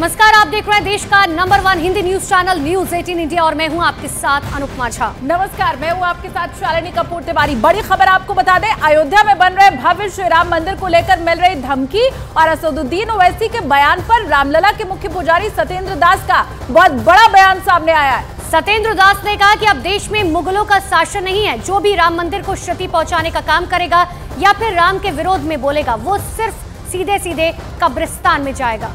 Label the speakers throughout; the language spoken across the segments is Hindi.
Speaker 1: नमस्कार, आप देख रहे हैं देश का number 1 Hindi news channel news 18 India और मैं हूं आपके साथ अनुपमा झा।
Speaker 2: नमस्कार, मैं हूं आपके साथ शालिनी कपूर तिवारी। बड़ी खबर आपको बता दें, अयोध्या में बन रहे भव्य श्री राम मंदिर को लेकर मिल रही धमकी और असदुद्दीन ओवैसी के बयान पर रामलला के मुख्य पुजारी सत्येंद्र दास का बहुत बड़ा बयान सामने आया है।
Speaker 1: सत्येंद्र दास ने कहा कि अब देश में मुगलों का शासन नहीं है। जो भी राम मंदिर को क्षति पहुंचाने का काम करेगा या फिर राम के विरोध में बोलेगा, वो सिर्फ सीधे सीधे कब्रिस्तान में जाएगा।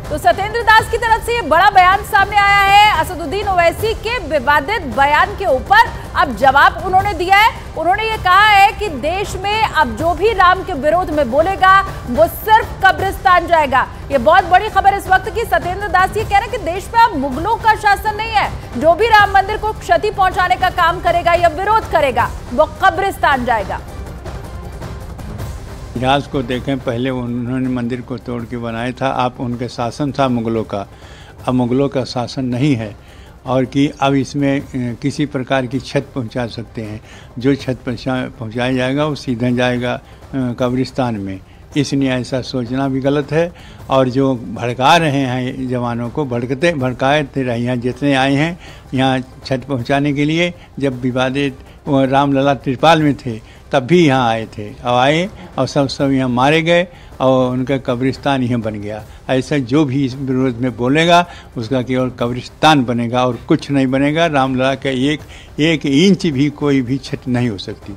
Speaker 2: तो सत्येंद्र दास की तरफ से ये बड़ा बयान सामने आया है। असदुद्दीन ओवैसी के विवादित बयान के ऊपर अब जवाब उन्होंने दिया है। उन्होंने ये कहा है कि देश में अब जो भी राम के विरोध में बोलेगा वो सिर्फ कब्रिस्तान जाएगा। ये बहुत बड़ी खबर इस वक्त की। सत्येंद्र दास ये कह रहे हैं कि देश में अब मुगलों का शासन नहीं है। जो भी राम मंदिर को क्षति पहुंचाने का काम करेगा या विरोध करेगा वो कब्रिस्तान जाएगा।
Speaker 3: इतिहास को देखें, पहले उन्होंने मंदिर को तोड़ के बनाया था। आप उनके शासन था मुगलों का, अब मुगलों का शासन नहीं है और कि अब इसमें किसी प्रकार की क्षत पहुंचा सकते हैं। जो क्षत पहुंचाया जाएगा वो सीधा जाएगा कब्रिस्तान में। इसलिए ऐसा सोचना भी गलत है। और जो भड़का रहे हैं जवानों को, भड़काए थे यहाँ जितने आए हैं यहाँ क्षत पहुँचाने के लिए, जब विवादित रामलला त्रिपाल में थे तब भी यहाँ आए थे। अब आए और सब यहाँ मारे गए और उनका कब्रिस्तान यहाँ बन गया। ऐसा जो भी इस विरोध में बोलेगा उसका केवल कब्रिस्तान बनेगा और कुछ नहीं बनेगा। रामलला का एक इंच भी कोई भी क्षति नहीं हो सकती।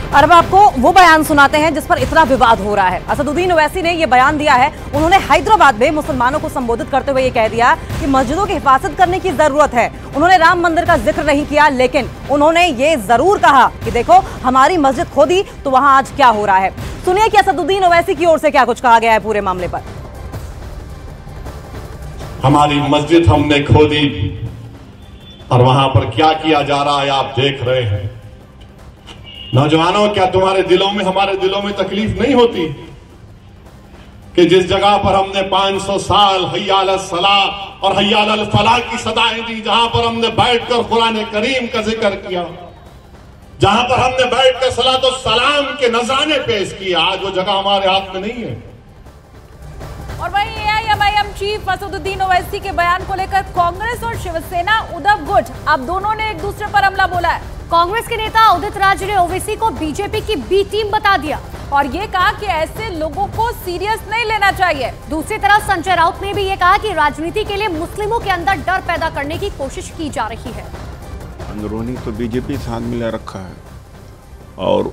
Speaker 4: और अब आपको वो बयान सुनाते हैं जिस पर इतना विवाद हो रहा है। असदुद्दीन ओवैसी ने ये बयान दिया है। उन्होंने हैदराबाद में मुसलमानों को संबोधित करते हुए ये कह दिया कि मस्जिदों की हिफाजत करने की जरूरत है। उन्होंने राम मंदिर का जिक्र नहीं किया, लेकिन उन्होंने ये जरूर कहा कि देखो हमारी मस्जिद खोदी तो वहां आज क्या हो रहा है। सुनिए कि असदुद्दीन ओवैसी की ओर से क्या कुछ कहा गया है पूरे मामले पर।
Speaker 5: हमारी मस्जिद हमने खोदी और वहां पर क्या किया जा रहा है आप देख रहे हैं। नौजवानों, क्या तुम्हारे दिलों में, हमारे दिलों में तकलीफ नहीं होती कि जिस जगह पर हमने 500 साल हय्या अल सलाह और हय्या अल फलाह की सदाएं दी, जहां पर हमने बैठकर कुरान करीम का जिक्र किया, जहां पर हमने बैठकर सलात और सलाम के नजराने पेश किए, आज वो जगह हमारे हाथ में नहीं है।
Speaker 2: और वहीं एआईएमआईएम चीफ असदुद्दीन ओवैसी के बयान को लेकर कांग्रेस और शिवसेना उद्धव गुट अब दोनों ने एक दूसरे पर हमला बोला है।
Speaker 1: कांग्रेस के नेता उदित राज ने ओवैसी को बीजेपी की बी टीम बता दिया
Speaker 2: और ये कहा कि ऐसे लोगों को सीरियस नहीं लेना चाहिए।
Speaker 1: दूसरी तरफ संजय राउत ने भी ये कहा कि राजनीति के लिए मुस्लिमों के अंदर डर पैदा करने की कोशिश की जा रही है।
Speaker 6: अंदरूनी तो बीजेपी साथ मिला रखा है और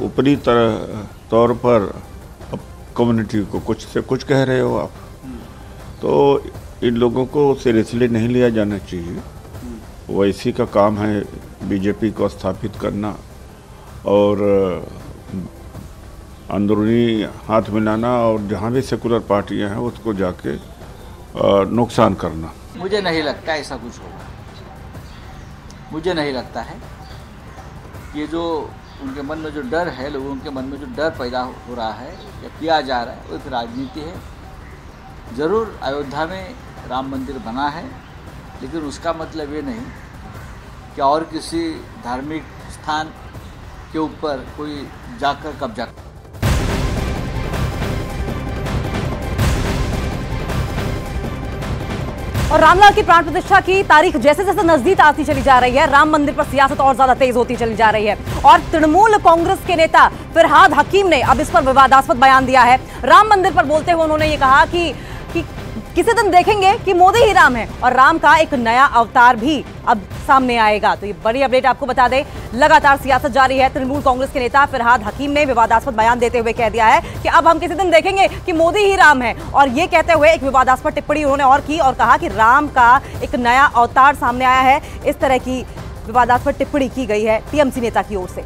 Speaker 6: ऊपरी तौर पर कम्युनिटी को कुछ से कुछ कह रहे हो आप, तो इन लोगों को सीरियसली नहीं लिया जाना चाहिए। ओवैसी का काम है बीजेपी को स्थापित करना और अंदरूनी हाथ मिलाना और जहाँ भी सेकुलर पार्टियां हैं उसको जाके नुकसान करना।
Speaker 7: मुझे नहीं लगता ऐसा कुछ होगा। मुझे नहीं लगता है ये जो उनके मन में जो डर है, लोगों के मन में जो डर पैदा हो रहा है या किया जा रहा है, वो एक राजनीति है। ज़रूर अयोध्या में राम मंदिर बना है, लेकिन उसका मतलब ये नहीं कि और किसी धार्मिक स्थान के ऊपर कोई जाकर कब्जा।
Speaker 4: और रामलला की प्राण प्रतिष्ठा की तारीख जैसे जैसे नजदीक आती चली जा रही है, राम मंदिर पर सियासत और ज्यादा तेज होती चली जा रही है। और तृणमूल कांग्रेस के नेता फिरहाद हकीम ने अब इस पर विवादास्पद बयान दिया है। राम मंदिर पर बोलते हुए उन्होंने ये कहा कि किसी दिन देखेंगे कि मोदी ही राम है और राम का एक नया अवतार भी अब सामने आएगा। तो ये बड़ी अपडेट आपको बता दें, लगातार सियासत जारी है। तृणमूल कांग्रेस के नेता फिरहाद हकीम ने विवादास्पद बयान देते हुए कह दिया है कि अब हम किसी दिन देखेंगे कि मोदी ही राम है। और ये कहते हुए एक विवादास्पद टिप्पणी उन्होंने और की और कहा कि राम का एक नया अवतार सामने आया है। इस तरह की विवादास्पद टिप्पणी की गई है टीएमसी नेता की ओर से।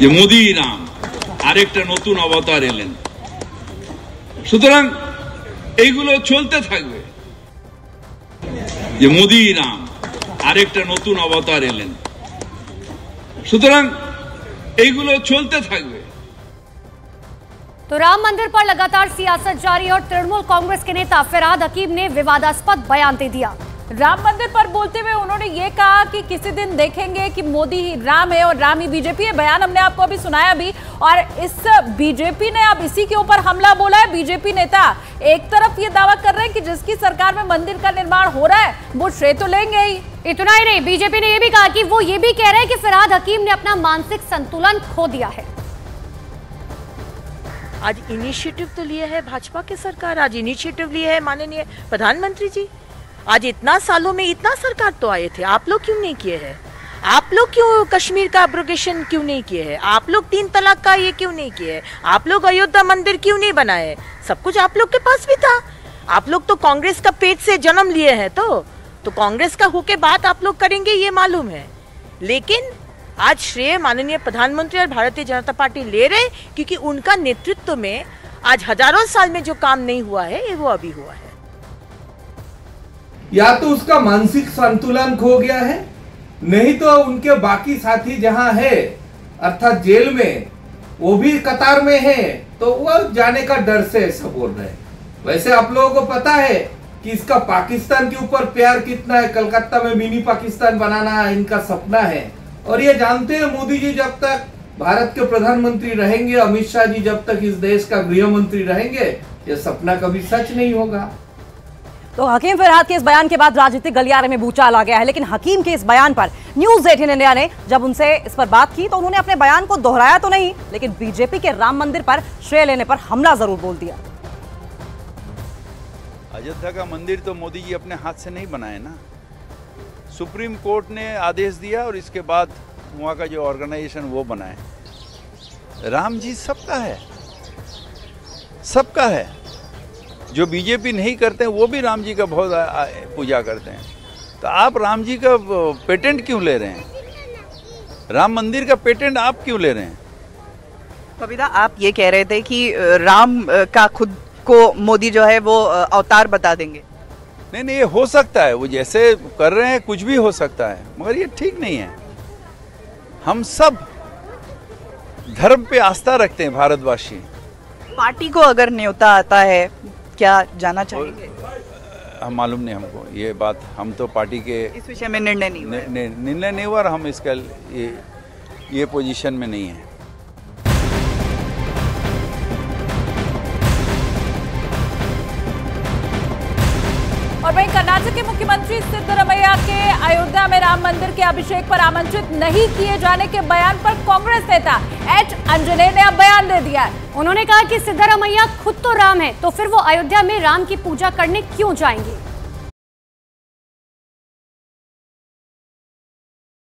Speaker 8: ये मोदी ही राम আরেকটা নতুন অবতার এলেন, সুতরাং এইগুলো চলতে থাকবে। যে মোদি রাম আরেকটা নতুন অবতার এলেন, সুতরাং এইগুলো চলতে থাকবে।
Speaker 1: तो राम मंदिर पर लगातार सियासत जारी और तृणमूल कांग्रेस के नेता फिरहाद हकीम ने विवादास्पद बयान दे दिया।
Speaker 2: राम मंदिर पर बोलते हुए उन्होंने ये कहा कि किसी दिन देखेंगे कि मोदी ही राम है और राम ही बीजेपी है। बयान हमने आपको अभी सुनाया भी, और इस बीजेपी ने अब इसी के ऊपर हमला बोला है। बीजेपी नेता एक तरफ ये दावा कर रहे हैं कि जिसकी सरकार में मंदिर का निर्माण हो रहा है वो श्रेय तो लेंगे ही।
Speaker 1: इतना ही नहीं, बीजेपी ने यह भी कहा कि वो ये भी कह रहे हैं कि फिरहाद हकीम ने अपना मानसिक संतुलन खो दिया है।
Speaker 9: आज इनिशिएटिव तो लिया है भाजपा की सरकार, आज इनिशिएटिव लिया है माननीय प्रधानमंत्री जी। आज इतना सालों में इतना सरकार तो आए थे, आप लोग क्यों नहीं किए हैं? आप लोग क्यों कश्मीर का एब्रोगेशन क्यों नहीं किए हैं? आप लोग 3 तलाक का ये क्यों नहीं किए? आप लोग अयोध्या मंदिर क्यों नहीं बनाए? सब कुछ आप लोग के पास भी था। आप लोग तो कांग्रेस का पेट से जन्म लिए हैं, तो कांग्रेस का होके बात आप लोग करेंगे ये मालूम है। लेकिन आज श्रेय माननीय प्रधानमंत्री और भारतीय जनता पार्टी ले रहे, क्योंकि उनका नेतृत्व में आज हजारों साल में जो काम नहीं हुआ है वो अभी हुआ है।
Speaker 10: या तो उसका मानसिक संतुलन खो गया है, नहीं तो उनके बाकी साथी जहां है अर्थात जेल में, वो भी कतार में है, तो वो जाने का डर से ऐसा बोल रहे हैं। वैसे आप लोगों को पता है कि इसका पाकिस्तान के ऊपर प्यार कितना है। कलकत्ता में मिनी पाकिस्तान बनाना इनका सपना है, और ये जानते हैं मोदी जी जब तक भारत के प्रधानमंत्री रहेंगे, अमित शाह जी जब तक इस देश का गृह मंत्री रहेंगे, ये सपना कभी सच नहीं होगा।
Speaker 4: तो हकीम फिरहाद के इस बयान के बाद राजनीतिक गलियारे में भूचाल आ गया है। लेकिन हकीम के इस बयान पर न्यूज़ 18 इंडिया ने जब उनसे इस पर बात की तो उन्होंने अपने बयान को दोहराया तो नहीं, लेकिन बीजेपी के राम मंदिर पर श्रेय लेने पर हमला जरूर बोल दिया।
Speaker 11: अयोध्या का मंदिर तो मोदी जी अपने हाथ से नहीं बनाए ना, सुप्रीम कोर्ट ने आदेश दिया और इसके बाद वहाँ का जो ऑर्गेनाइजेशन वो बनाए। राम जी सबका है, सबका है। जो बीजेपी नहीं करते हैं वो भी राम जी का बहुत पूजा करते हैं। तो आप राम जी का पेटेंट क्यों ले रहे हैं? राम मंदिर का पेटेंट आप क्यों ले रहे हैं?
Speaker 9: कविता, आप ये कह रहे थे कि राम का खुद को मोदी जो है वो अवतार बता देंगे।
Speaker 11: नहीं, ये हो सकता है, वो जैसे कर रहे हैं कुछ भी हो सकता है, मगर ये ठीक नहीं है। हम सब धर्म पे आस्था रखते हैं भारतवासी।
Speaker 9: पार्टी को अगर न्योता आता है क्या जाना चाहेंगे?
Speaker 11: हम मालूम नहीं हमको ये बात, हम तो पार्टी के
Speaker 9: इस विषय में निर्णय नहीं
Speaker 11: हुआ और हम इसका ये पोजीशन में नहीं है।
Speaker 2: और वहीं कर्नाटक के मुख्यमंत्री सिद्धरमैया के अयोध्या में राम मंदिर के अभिषेक पर आमंत्रित नहीं किए जाने के बयान पर कांग्रेस नेता एच अंजने ने अब बयान दे दिया है।
Speaker 1: उन्होंने कहा कि सिद्धरमैया खुद तो राम है, तो फिर वो अयोध्या में राम की पूजा करने क्यों जाएंगे।